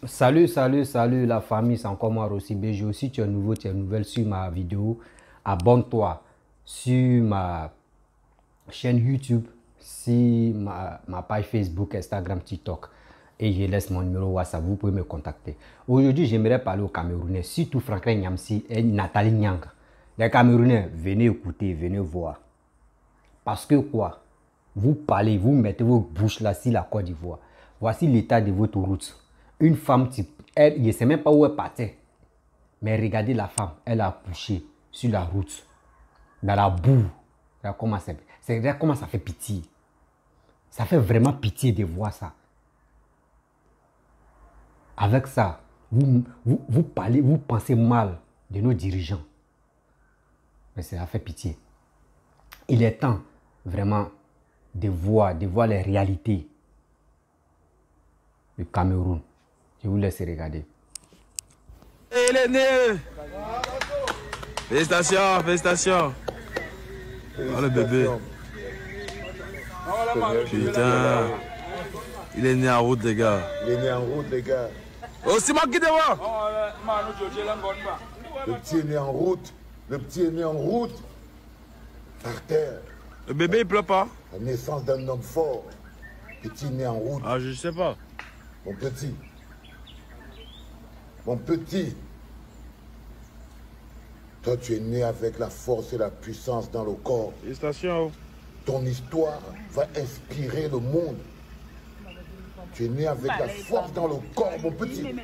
Salut la famille, c'est encore moi Rossi BG. Si tu es nouveau, tu es nouvelle sur ma vidéo, abonne-toi sur ma chaîne YouTube, sur ma page Facebook, Instagram, TikTok. Et je laisse mon numéro WhatsApp, vous pouvez me contacter. Aujourd'hui, j'aimerais parler aux Camerounais, surtout Franklin Nyamsi et Nathalie Nyang. Les Camerounais, venez écouter, venez voir. Parce que quoi? Vous parlez, vous mettez vos bouches là sur la Côte d'Ivoire. Voici l'état de votre route. Une femme, elle, je ne sais même pas où elle partait. Mais regardez la femme, elle a accouché sur la route, dans la boue. Regarde comment ça fait pitié. Ça fait vraiment pitié de voir ça. Avec ça, vous parlez, vous pensez mal de nos dirigeants. Mais ça fait pitié. Il est temps vraiment de voir les réalités du Cameroun. Je vous laisse regarder. Il est né. Félicitations, félicitations. Oh le bébé. Putain. Il est né en route, les gars. Il est né en route, les gars. Oh, c'est moi qui devant. Le petit est né en route. Le petit est né en route. Par terre. Le bébé, il pleure pas. La naissance d'un homme fort. Petit né en route. Ah, je sais pas. Mon petit. Mon petit. Toi, tu es né avec la force et la puissance dans le corps. Félicitations. Ton histoire va inspirer le monde. Tu es né avec la force dans le corps, mon petit.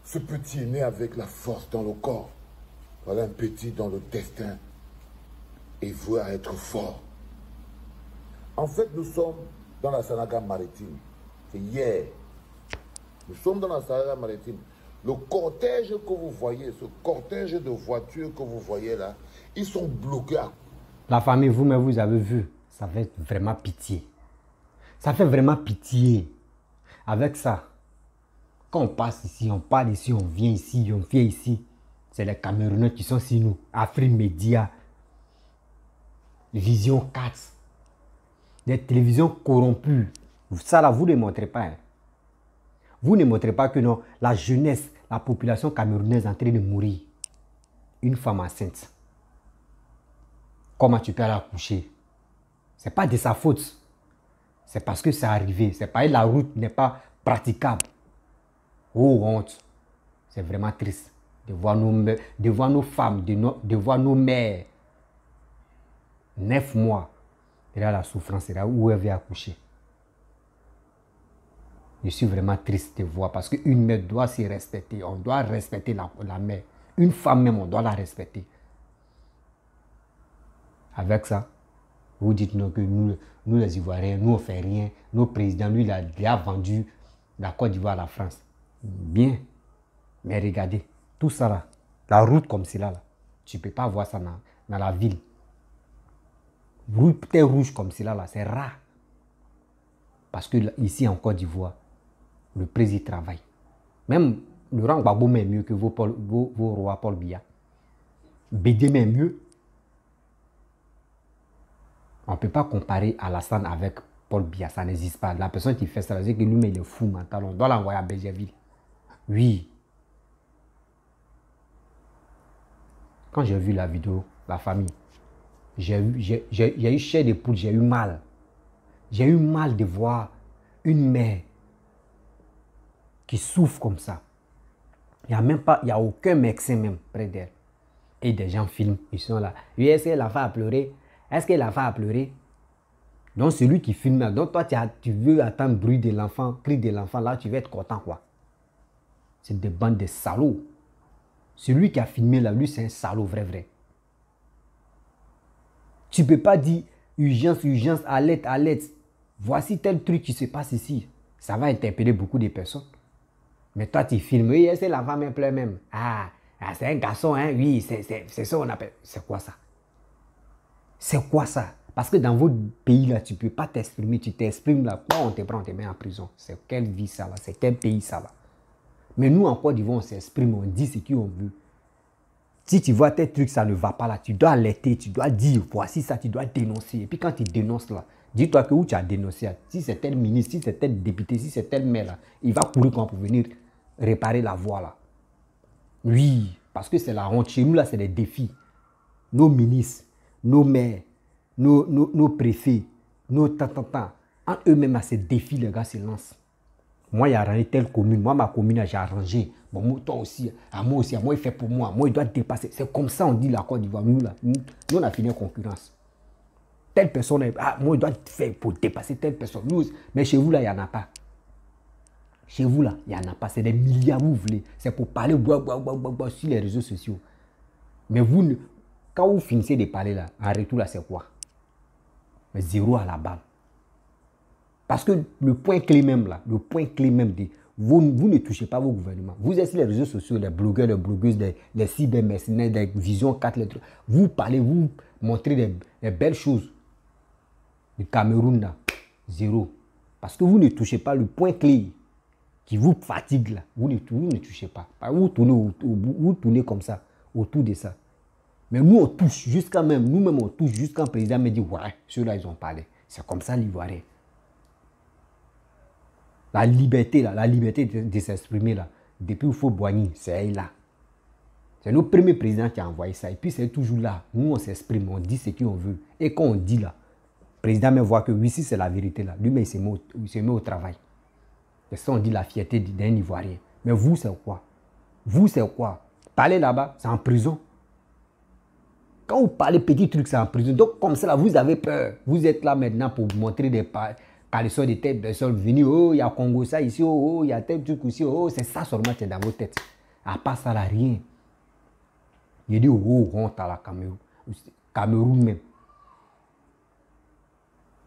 Ce petit est né avec la force dans le corps. Voilà un petit dont le destin est voué à être fort. En fait, nous sommes dans la Sanaga maritime. C'est hier. Nous sommes dans la Sanaga maritime. Le cortège que vous voyez, ce cortège de voitures que vous voyez là, ils sont bloqués. La famille, vous-même, vous avez vu, ça fait vraiment pitié. Ça fait vraiment pitié. Avec ça, quand on passe ici, on parle ici, on vient ici. C'est les Camerounais qui sont sur nous. Afrique Média, Vision 4, des télévisions corrompues. Ça là, vous ne montrez pas. Hein. Vous ne montrez pas que non, la jeunesse, la population camerounaise est en train de mourir. Une femme enceinte. Comment tu peux aller accoucher? Ce n'est pas de sa faute. C'est parce que c'est arrivé. C'est parce que la route n'est pas praticable. Oh, honte. C'est vraiment triste de voir nos femmes, de voir nos mères. 9 mois. Derrière la souffrance, c'est là où elle vient accoucher. Je suis vraiment triste de voir parce qu'une mère doit se respecter. On doit respecter la mère. Une femme même, on doit la respecter. Avec ça, vous dites non, que nous les Ivoiriens, nous on ne fait rien. Nos présidents, lui, il a vendu la Côte d'Ivoire à la France. Bien. Mais regardez, tout ça là, la route comme celle-là, là, tu ne peux pas voir ça dans la ville. Route rouge comme celle-là, là, c'est rare. Parce que là, ici en Côte d'Ivoire, le président travaille. Même Laurent Gbagbo est mieux que vos rois Paul Biya. Bédé est mieux. On ne peut pas comparer Alassane avec Paul Biya, ça n'existe pas. La personne qui fait ça, c'est que lui, il est fou mental. On doit l'envoyer à Bégerville. Oui. Quand j'ai vu la vidéo, la famille, j'ai eu chair de poule, j'ai eu mal. J'ai eu mal de voir une mère qui souffre comme ça. Il n'y a aucun médecin même près d'elle. Et des gens filment, ils sont là. Oui, est-ce que la femme a pleuré? Est-ce que la femme a pleuré? Donc celui qui filme là, donc toi tu veux attendre le bruit de l'enfant, cri de l'enfant, là tu vas être content quoi. C'est des bandes de salauds. Celui qui a filmé là, lui c'est un salaud vrai. Tu ne peux pas dire urgence, alerte. Voici tel truc qui se passe ici. Ça va interpeller beaucoup de personnes. Mais toi tu filmes, oui, est-ce que la femme pleure même? Ah c'est un garçon, hein? Oui, c'est ça qu'on appelle. C'est quoi ça? C'est quoi ça? Parce que dans votre pays, là, tu ne peux pas t'exprimer. Tu t'exprimes là, quoi, on te prend, on te met en prison. C'est quelle vie ça, là? C'est quel pays ça, là? Mais nous, en Côte d'Ivoire, on s'exprime, on dit ce qu'on veut. Si tu vois tes trucs, ça ne va pas là, tu dois alerter, tu dois dire, voici ça, tu dois dénoncer. Et puis quand tu dénonces là, dis-toi que où tu as dénoncé, si c'est tel ministre, si c'est tel député, si c'est tel maire là, il va courir pour venir réparer la voie là. Oui, parce que c'est la honte. Chez nous là, c'est des défis. Nos ministres, nos maires, nos préfets, nos tantantans, en eux-mêmes à ces défis, les gars se lancent. Moi, il a arrangé telle commune. Moi, ma commune, j'ai arrangé. Bon, toi aussi, à moi, il fait pour moi. Moi, il doit dépasser. C'est comme ça, on dit la Côte d'Ivoire. Nous, là, nous, on a fini en concurrence. Telle personne, moi, il doit faire pour dépasser telle personne. Nous, mais chez vous, là, il n'y en a pas. Chez vous, là, il n'y en a pas. C'est des milliards, vous voulez. C'est pour parler sur les réseaux sociaux. Mais vous, quand vous finissez de parler, là, en retour, là, c'est quoi? Mais zéro à la balle. Parce que le point clé même là, le point clé même, vous ne touchez pas vos gouvernements. Vous êtes sur les réseaux sociaux, les blogueurs, les blogueuses, les cybermercenaires, des visions 4 lettres. Vous parlez, vous montrez des belles choses. Le Cameroun là, zéro. Parce que vous ne touchez pas le point clé qui vous fatigue là. Vous ne touchez pas. Vous tournez comme ça, autour de ça. Mais nous on touche jusqu'à même, nous-mêmes on touche jusqu'à un président me dit, ouais, ceux-là ils ont parlé. C'est comme ça l'Ivoirien. La liberté, là, la liberté de s'exprimer, là, depuis il faut Boigny, c'est elle là. C'est notre premier président qui a envoyé ça. Et puis c'est toujours là. Nous, on s'exprime, on dit ce qu'on veut. Et quand on dit là, le président me voit que oui, si c'est la vérité là, lui, mais il se met au travail. C'est ça, on dit la fierté d'un Ivoirien. Mais vous, c'est quoi? Vous, c'est quoi? Parler là-bas, c'est en prison. Quand vous parlez petits trucs, c'est en prison. Donc, comme ça, là, vous avez peur. Vous êtes là maintenant pour montrer des caleçons de telle personne venue. Oh, il y a Congo ça ici. Oh, il y a tel truc aussi. Oh, c'est ça seulement qui est dans vos têtes. À part ça, là, rien. Il dit, oh, honte à la Cameroun. Cameroun même.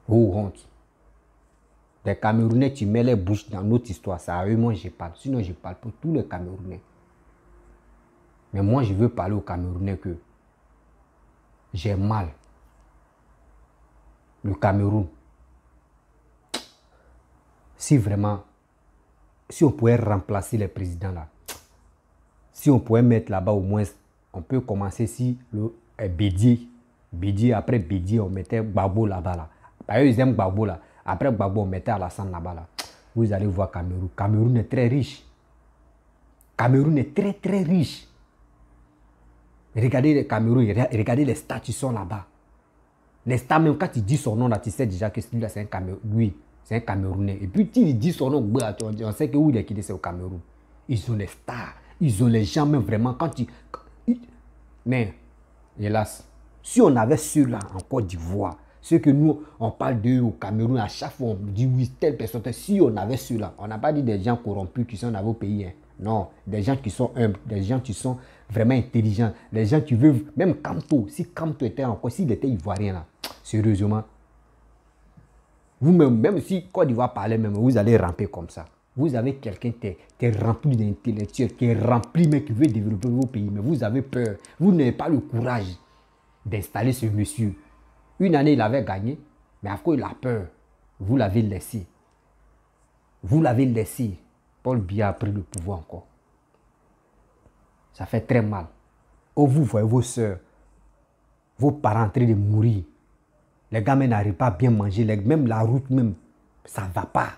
Oh, honte. Les Camerounais, tu mets les bouches dans notre histoire. C'est à eux, moi, je parle. Sinon, je parle pour tous les Camerounais. Mais moi, je veux parler aux Camerounais que j'ai mal. Le Cameroun. Si vraiment, si on pouvait remplacer les présidents là, si on pouvait mettre là-bas au moins, on peut commencer si le Bédié, après Bédié, on mettait Gbagbo là-bas là. Parce qu'ils aiment Gbagbo là. Après Gbagbo, on mettait Alassane là-bas là. Vous allez voir Cameroun. Cameroun est très riche. Cameroun est très très riche. Regardez le Cameroun, regardez les stars qui sont là-bas. Les stars, même quand tu dis son nom là, tu sais déjà que celui-là c'est un Cameroun. Oui, c'est un Camerounais. Et puis tu dis son nom, on sait que où il est quitté, c'est au Cameroun. Ils ont les stars. Ils ont les gens même vraiment. Mais, hélas, si on avait ceux-là en Côte d'Ivoire, ceux que nous, on parle d'eux au Cameroun, à chaque fois on dit oui, telle personne, si on avait ceux-là, on n'a pas dit des gens corrompus qui sont dans vos pays. Hein. Non, des gens qui sont humbles, des gens qui sont vraiment intelligents, des gens qui veulent, même Kamto, si Kamto était encore, s'il était ivoirien là, sérieusement, vous-même, même si Côte d'Ivoire parlait même, vous allez ramper comme ça. Vous avez quelqu'un qui est rempli d'intellectuels, qui est rempli, mais qui veut développer vos pays, mais vous avez peur. Vous n'avez pas le courage d'installer ce monsieur. Une année, il avait gagné, mais après, il a peur. Vous l'avez laissé. Vous l'avez laissé. Paul Biya a pris le pouvoir encore. Ça fait très mal. Oh, vous voyez vos soeurs, vos parents en train de mourir. Les gamins n'arrivent pas à bien manger, même la route, même, ça ne va pas.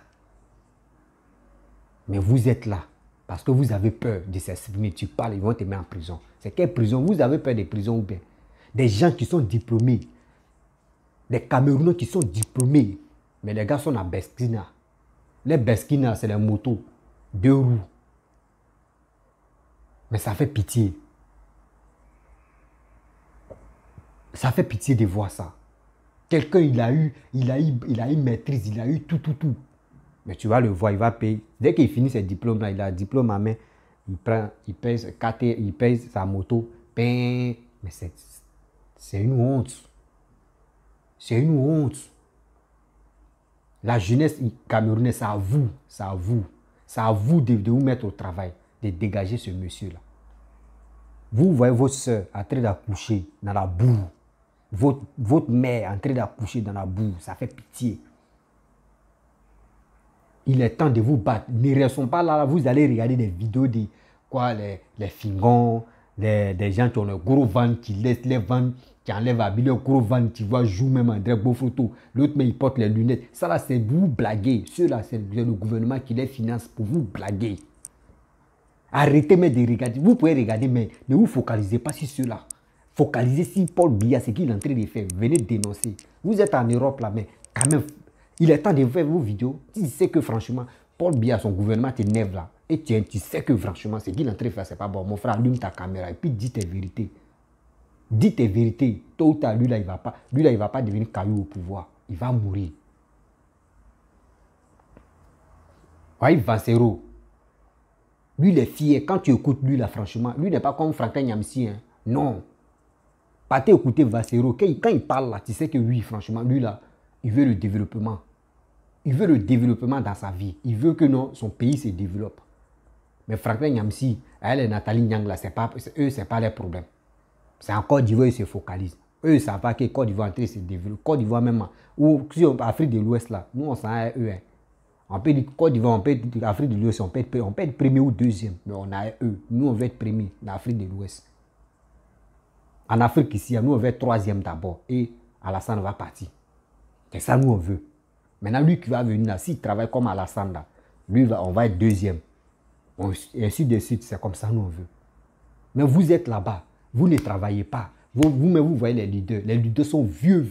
Mais vous êtes là parce que vous avez peur de s'exprimer. Tu parles, ils vont te mettre en prison. C'est quelle prison? Vous avez peur des prisons ou bien? Des gens qui sont diplômés. Des Camerounais qui sont diplômés. Mais les gars sont à Beskina. Les Beskina, c'est les motos. 2 roues. Mais ça fait pitié. Ça fait pitié de voir ça. Quelqu'un, il a eu maîtrise, il a eu tout. Mais tu vas le voir, il va payer. Dès qu'il finit ses diplômes, là, il a un diplôme à main, il paye sa moto. Mais c'est une honte. C'est une honte. La jeunesse camerounaise, c'est à vous. C'est à vous. C'est à vous de vous mettre au travail, de dégager ce monsieur-là. Vous voyez votre soeur en train d'accoucher dans la boue. Votre mère en train d'accoucher dans la boue. Ça fait pitié. Il est temps de vous battre. Ne restons pas là, vous allez regarder des vidéos de quoi, les Fingons, des gens qui ont le gros ventre, qui laissent les ventres, qui enlèvent à le gros ventre, qui voient jouer même André Bofoto. L'autre, mais il porte les lunettes. Ça là, c'est vous blaguer. Ceux-là, c'est le gouvernement qui les finance pour vous blaguer. Arrêtez mais de regarder. Vous pouvez regarder, mais ne vous focalisez pas sur ceux-là. Focalisez sur Paul Biya, ce qu'il est en train de faire. Venez dénoncer. Vous êtes en Europe là, mais quand même, il est temps de faire vos vidéos. Tu sais que franchement, Paul Biya, son gouvernement t'énerve là. Et tu sais que franchement, ce qu'il est en train de faire, c'est pas bon. Mon frère, allume ta caméra et puis dis tes vérités. Dis tes vérités. Tôt ou tard, lui là, il va pas devenir caillou au pouvoir. Il va mourir. Oui, Vancero. Lui, il est fier. Quand tu écoutes lui là, franchement, lui n'est pas comme Franklin Nyamsi. Hein. Non. Pas t'écouter Vancero. Quand il parle là, tu sais que oui, franchement, lui là, il veut le développement. Il veut le développement dans sa vie. Il veut que non, son pays se développe. Mais Franklin Nyamsi, elle et Nathalie Nyang, là, eux, ce n'est pas leur problème. C'est en Côte d'Ivoire, ils se focalisent. Eux, ils savent pas que Côte d'Ivoire est en train de se développer. Côte d'Ivoire même, ou si on Afrique de l'Ouest, là, nous, on s'en a eux. Hein. On peut dire Côte d'Ivoire, on peut dire Afrique de l'Ouest, on peut être premier ou deuxième. Mais on a eux. Nous, on veut être premier dans l'Afrique de l'Ouest. En Afrique ici, nous, on veut être troisième d'abord. Et Alassane va partir. C'est ça, nous, on veut. Maintenant, lui qui va venir là, s'il travaille comme Alassane, là, lui, on va être deuxième. Et ainsi de suite, c'est comme ça nous on veut. Mais vous êtes là-bas, vous ne travaillez pas. Vous-même, vous voyez les leaders. Les leaders sont vieux.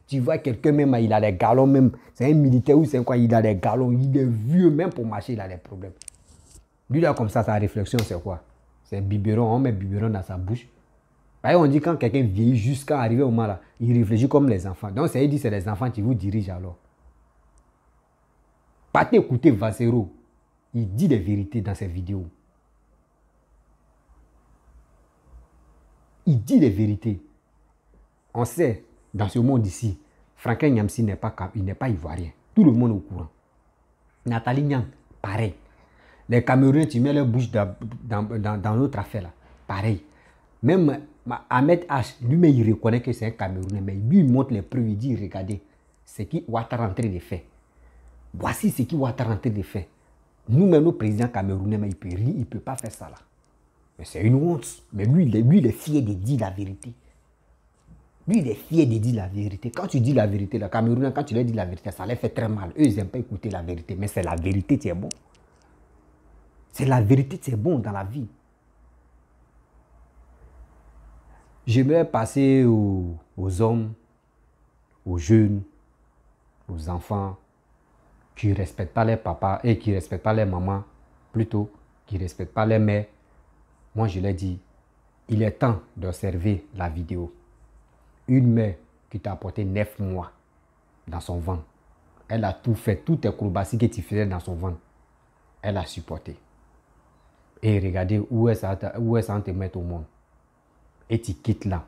Tu vois quelqu'un même, il a des galons même. C'est un militaire ou c'est quoi, il a des galons. Il est vieux, même pour marcher, il a des problèmes. Lui là, comme ça, sa réflexion, c'est quoi? C'est un biberon, on met biberon dans sa bouche. On dit quand quelqu'un vieillit jusqu'à arriver au moment là, il réfléchit comme les enfants. Donc, ça veut dire que c'est les enfants qui vous dirigent alors. Pas t'écouter Vancero. Il dit des vérités dans ses vidéos. Il dit des vérités. On sait, dans ce monde ici, Franklin Nyamsi n'est pas ivoirien. Tout le monde est au courant. Nathalie Nyang, pareil. Les Camerounais, tu mets leur bouche dans notre affaire là. Pareil. Même Ahmed H, lui-même, il reconnaît que c'est un Camerounais. Mais lui, il montre les preuves. Il dit, regardez, ce qui Ouattara est en train de faire. Voici ce qui Ouattara est en train de faire. Nous-mêmes, nos présidents camerounais, mais il ne peut pas faire ça là. Mais c'est une honte. Mais lui, il est fier de dire la vérité. Lui, il est fier de dire la vérité. Quand tu dis la vérité, les Camerounais, quand tu leur dis la vérité, ça les fait très mal. Eux, ils n'aiment pas écouter la vérité. Mais c'est la vérité qui est bon. C'est la vérité qui est bon dans la vie. J'aimerais passer aux hommes, aux jeunes, aux enfants, qui ne respectent pas les papas et qui ne respectent pas les mamans, plutôt, qui ne respectent pas les mères. Moi, je l'ai dit, il est temps d'observer la vidéo. Une mère qui t'a apporté 9 mois dans son ventre. Elle a tout fait, toutes les acrobaties que tu faisais dans son ventre. Elle a supporté. Et regardez où est-ce qu'on te met au monde. Et tu quittes là.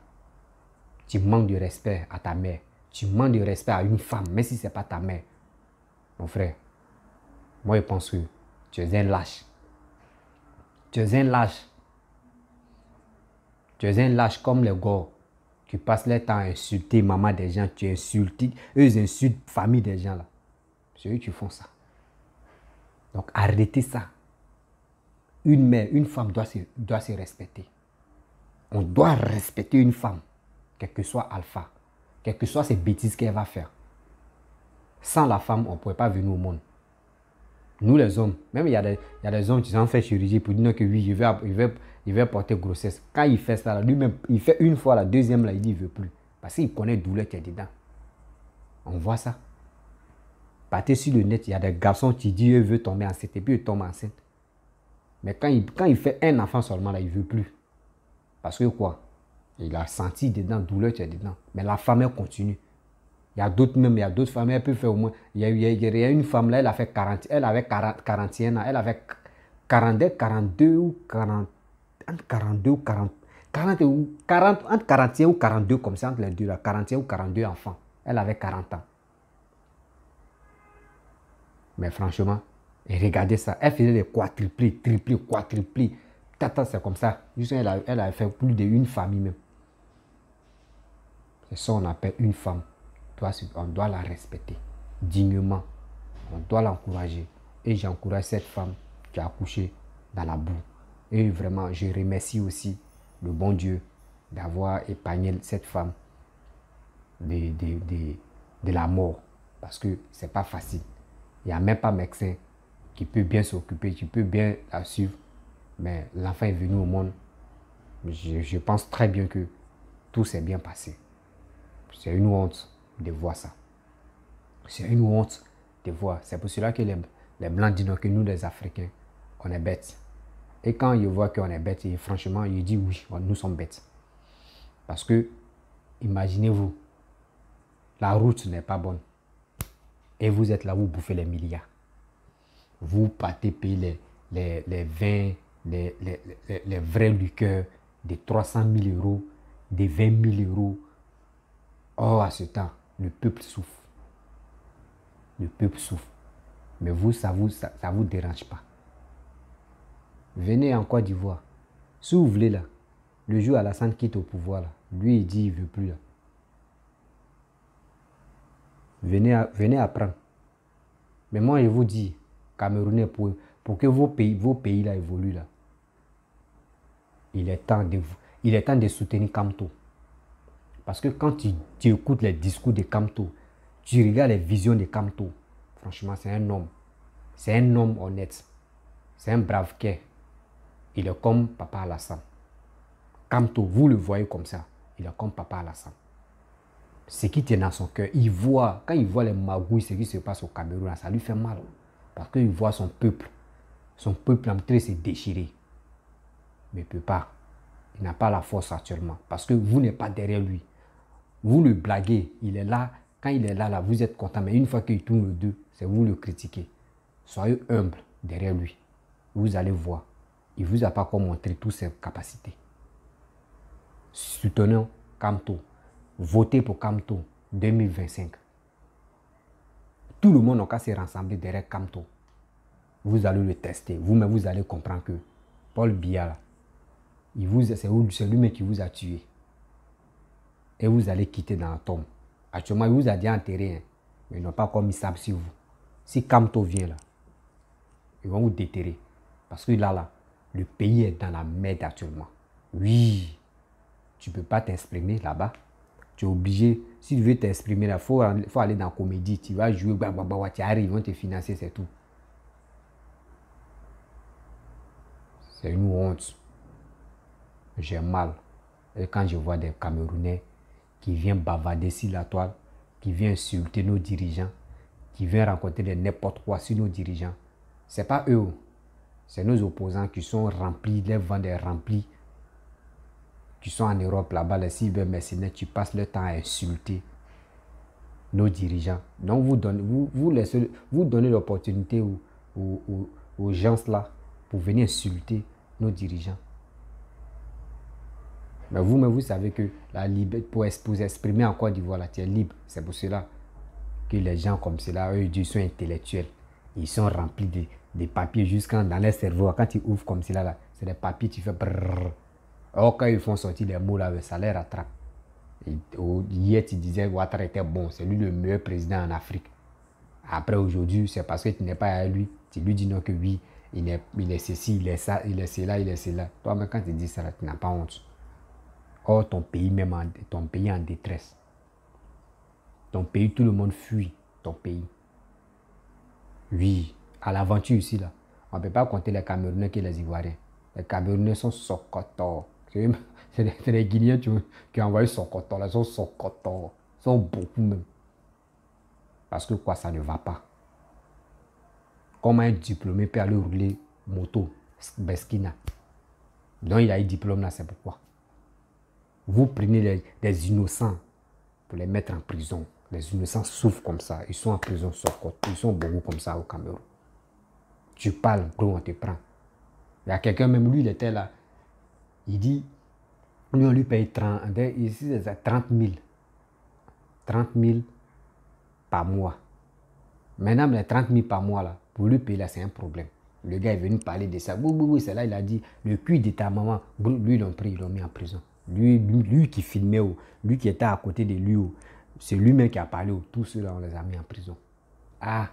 Tu manques de respect à ta mère. Tu manques de respect à une femme, même si ce n'est pas ta mère. Mon frère, moi je pense que tu es un lâche. Tu es un lâche. Tu es un lâche comme les gars qui passent leur temps à insulter maman des gens. Tu insultes, eux ils insultent la famille des gens là. C'est eux qui font ça. Donc arrêtez ça. Une mère, une femme doit se respecter. On doit respecter une femme, quel que soit Alpha, quelles que soient ces bêtises qu'elle va faire. Sans la femme, on ne pourrait pas venir au monde. Nous les hommes, même il y a des hommes qui ont fait chirurgie pour dire que oui, il veut porter grossesse. Quand il fait ça, lui-même, il fait une fois, la deuxième, là, il dit qu'il ne veut plus. Parce qu'il connaît la douleur qui est dedans. On voit ça. Partez sur le net, il y a des garçons qui disent qu'ils veulent tomber enceinte et puis ils tombent enceinte. Mais quand il fait un enfant seulement, là, il ne veut plus. Parce que quoi? Il a senti dedans, douleur qui est dedans. Mais la femme, elle continue. Il y a d'autres femmes, elle peut faire au moins. Il y a une femme là, elle a fait 40, elle avait 41 ans, elle avait 42 ou 40, entre 42 ou 40, entre 41 ou 42 comme ça, entre les deux là, 41 ou 42 enfants. Elle avait 40 ans. Mais franchement, et regardez ça, elle faisait des quadruplés, triplés, quadruplés. Tata, c'est comme ça. Juste, elle a fait plus d'une famille même. C'est ça qu'on appelle une femme. On doit la respecter dignement. On doit l'encourager. Et j'encourage cette femme qui a accouché dans la boue. Et vraiment, je remercie aussi le bon Dieu d'avoir épargné cette femme de la mort. Parce que c'est pas facile. Il n'y a même pas médecin qui peut bien s'occuper, qui peut bien la suivre. Mais l'enfant est venu au monde. Je pense très bien que tout s'est bien passé. C'est une honte de voir ça. C'est une honte de voir. C'est pour cela que les Blancs disent que nous, les Africains, on est bêtes. Et quand ils voient qu'on est bêtes, franchement, ils disent oui, nous sommes bêtes. Parce que, imaginez-vous, la route n'est pas bonne. Et vous êtes là, vous bouffez les milliards. Vous partez payer les vins, les vrais liqueurs de 300 000 euros, de 20 000 euros. Oh, à ce temps, le peuple souffre. Le peuple souffre. Mais vous, ça vous dérange pas. Venez en Côte d'Ivoire. Si vous voulez là, le jour Alassane quitte au pouvoir là, lui il dit il ne veut plus là. Venez apprendre. Mais moi je vous dis, Camerounais, pour que vos pays là évoluent là, il est temps de soutenir Kamto. Parce que quand tu écoutes les discours de Kamto, tu regardes les visions de Kamto, franchement c'est un homme. C'est un homme honnête. C'est un brave cœur. Il est comme Papa Alassane. Kamto, vous le voyez comme ça. Il est comme Papa Alassane. Ce qui tient dans son cœur, quand il voit les magouilles, ce qui se passe au Cameroun, ça lui fait mal. Parce qu'il voit son peuple en train de se déchirer. Mais il ne peut pas. Il n'a pas la force actuellement. Parce que vous n'êtes pas derrière lui. Vous le blaguez. Il est là. Quand il est là, vous êtes content. Mais une fois qu'il tourne le dos, c'est vous le critiquez. Soyez humble derrière lui. Vous allez voir. Il ne vous a pas encore montré toutes ses capacités. Soutenons Kamto. Votez pour Kamto 2025. Tout le monde n'a qu'à se rassembler derrière Kamto. Vous allez le tester. Vous-même, vous allez comprendre que Paul Biya, c'est lui-même qui vous a tué. Et vous allez quitter dans la tombe. Actuellement, il vous a dit enterré. Mais ils n'ont pas encore mis ça sur vous. Si Kamto vient là, ils vont vous déterrer. Parce que là, le pays est dans la merde actuellement. Oui, tu ne peux pas t'exprimer là-bas. Tu es obligé, si tu veux t'exprimer là, il faut aller dans la comédie. Tu vas jouer, tu arrives, ils vont te financer, c'est tout. C'est une honte. J'ai mal. Et quand je vois des Camerounais qui viennent bavarder sur la toile, qui viennent insulter nos dirigeants, qui viennent rencontrer n'importe quoi sur nos dirigeants, ce n'est pas eux. C'est nos opposants qui sont remplis, les ventes sont remplis, qui sont en Europe là-bas, les cybermercenaires, tu passes le temps à insulter nos dirigeants. Donc vous donnez l'opportunité aux gens là pour venir insulter nos dirigeants. Mais vous-même, vous savez que la liberté, pour exprimer en Côte d'Ivoire, tu es libre. C'est pour cela que les gens comme cela, eux, ils sont intellectuels. Ils sont remplis de papiers jusqu'à dans leur cerveau. Quand ils ouvrent comme cela, là, c'est des papiers, tu fais brrr. Or, quand ils font sortir les mots, là, ça les rattrape. Hier, tu disais Ouattara était bon, c'est lui le meilleur président en Afrique. Après, aujourd'hui, c'est parce que tu n'es pas à lui. Tu lui dis non que oui, il est ceci, il est ça, il est cela, il est cela. Toi-même, quand tu dis ça, là, tu n'as pas honte. Or, ton pays est en détresse. Ton pays, tout le monde fuit ton pays. Oui, à l'aventure ici, là, on ne peut pas compter les Camerounais que les Ivoiriens. Les Camerounais sont socotors. C'est les Guinéens qui ont envoyé socotors. Ils sont socotors. Ils sont beaucoup même. Parce que quoi, ça ne va pas. Comment un diplômé peut aller rouler moto, Beskina? Donc il a eu diplôme là, c'est pourquoi. Vous prenez des innocents pour les mettre en prison. Les innocents souffrent comme ça. Ils sont en prison, ils sont beaucoup comme ça au Cameroun. Tu parles, gros, on te prend. Il y a quelqu'un, même lui, il était là. Il dit, lui, on lui paye 30 000. 30 000 par mois. Maintenant, les 30 000 par mois, là, pour lui payer, là, c'est un problème. Le gars est venu parler de ça. Oui, c'est là, il a dit, le cul de ta maman, lui, ils l'ont pris, ils l'ont mis en prison. Lui qui filmait, lui qui était à côté de lui, c'est lui-même qui a parlé. Tous ceux-là, on les a mis en prison. Ah,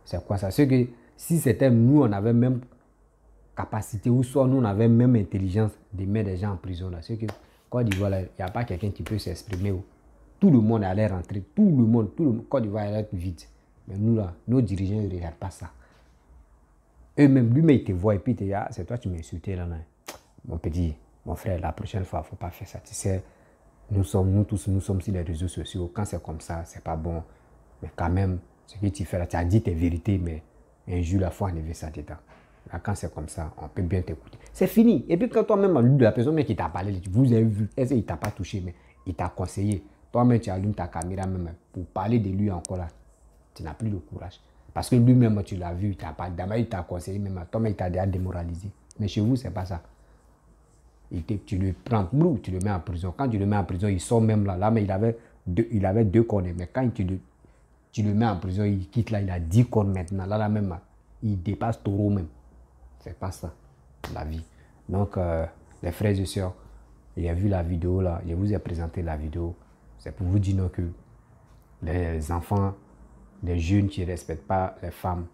c'est quoi ça? C'est que si c'était nous, on avait même capacité, ou soit nous, on avait même intelligence de mettre des gens en prison. C'est que, Côte d'Ivoire, il n'y a pas quelqu'un qui peut s'exprimer. Tout le monde allait rentrer. Tout le monde. Côte d'Ivoire allait être vide. Mais nous, là, nos dirigeants ne regardent pas ça. Eux-mêmes, lui-même, ils te voient et puis ils te disent, ah, c'est toi qui m'as insulté là. Mon petit, mon frère, la prochaine fois, il ne faut pas faire ça. Tu sais, nous tous, nous sommes sur les réseaux sociaux. Quand c'est comme ça, c'est pas bon. Mais quand même, ce que tu fais là, tu as dit tes vérités, mais un jour, il faut enlever ça dedans. Là, quand c'est comme ça, on peut bien t'écouter. C'est fini. Et puis quand toi-même, la personne même qui t'a parlé, vous avez vu, il ne t'a pas touché, mais il t'a conseillé. Toi-même, tu allumes ta caméra même pour parler de lui encore là. Tu n'as plus le courage. Parce que lui-même, tu l'as vu, il t'a conseillé, même toi-même, il t'a déjà démoralisé. Mais chez vous, ce n'est pas ça. Tu le prends, tu le mets en prison. Quand tu le mets en prison, il sort même là. Là, mais il avait 2 cornes. Mais quand tu le mets en prison, il quitte là, il a 10 cornes maintenant. Là, même, il dépasse Taureau même. C'est pas ça, la vie. Donc, les frères et sœurs, j'ai vu la vidéo là, je vous ai présenté la vidéo. C'est pour vous dire non, que les enfants, les jeunes qui ne respectent pas les femmes,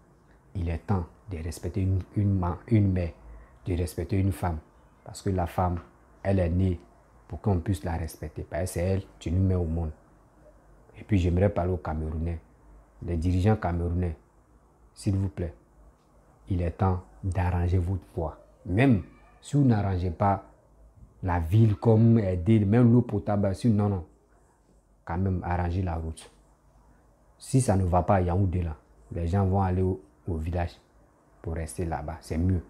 il est temps de respecter une mère, de respecter une femme. Parce que la femme, elle est née pour qu'on puisse la respecter. Parce que c'est elle, tu nous mets au monde. Et puis j'aimerais parler aux Camerounais, les dirigeants camerounais, s'il vous plaît, il est temps d'arranger votre voie. Même si vous n'arrangez pas la ville comme aider, même l'eau potable, non, quand même arrangez la route. Si ça ne va pas à Yaoundé là, les gens vont aller au village pour rester là-bas, c'est mieux.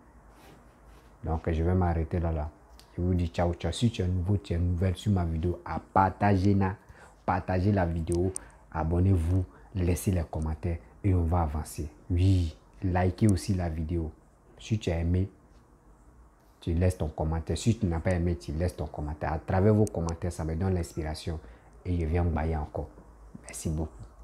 Donc je vais m'arrêter là. Je vous dis ciao, ciao. Si tu es nouveau, tu es nouvelle sur ma vidéo, à partagez la vidéo, abonnez-vous, laissez les commentaires et on va avancer. Oui, likez aussi la vidéo. Si tu as aimé, tu laisses ton commentaire. Si tu n'as pas aimé, tu laisses ton commentaire. À travers vos commentaires, ça me donne l'inspiration et je viens bailler encore. Merci beaucoup.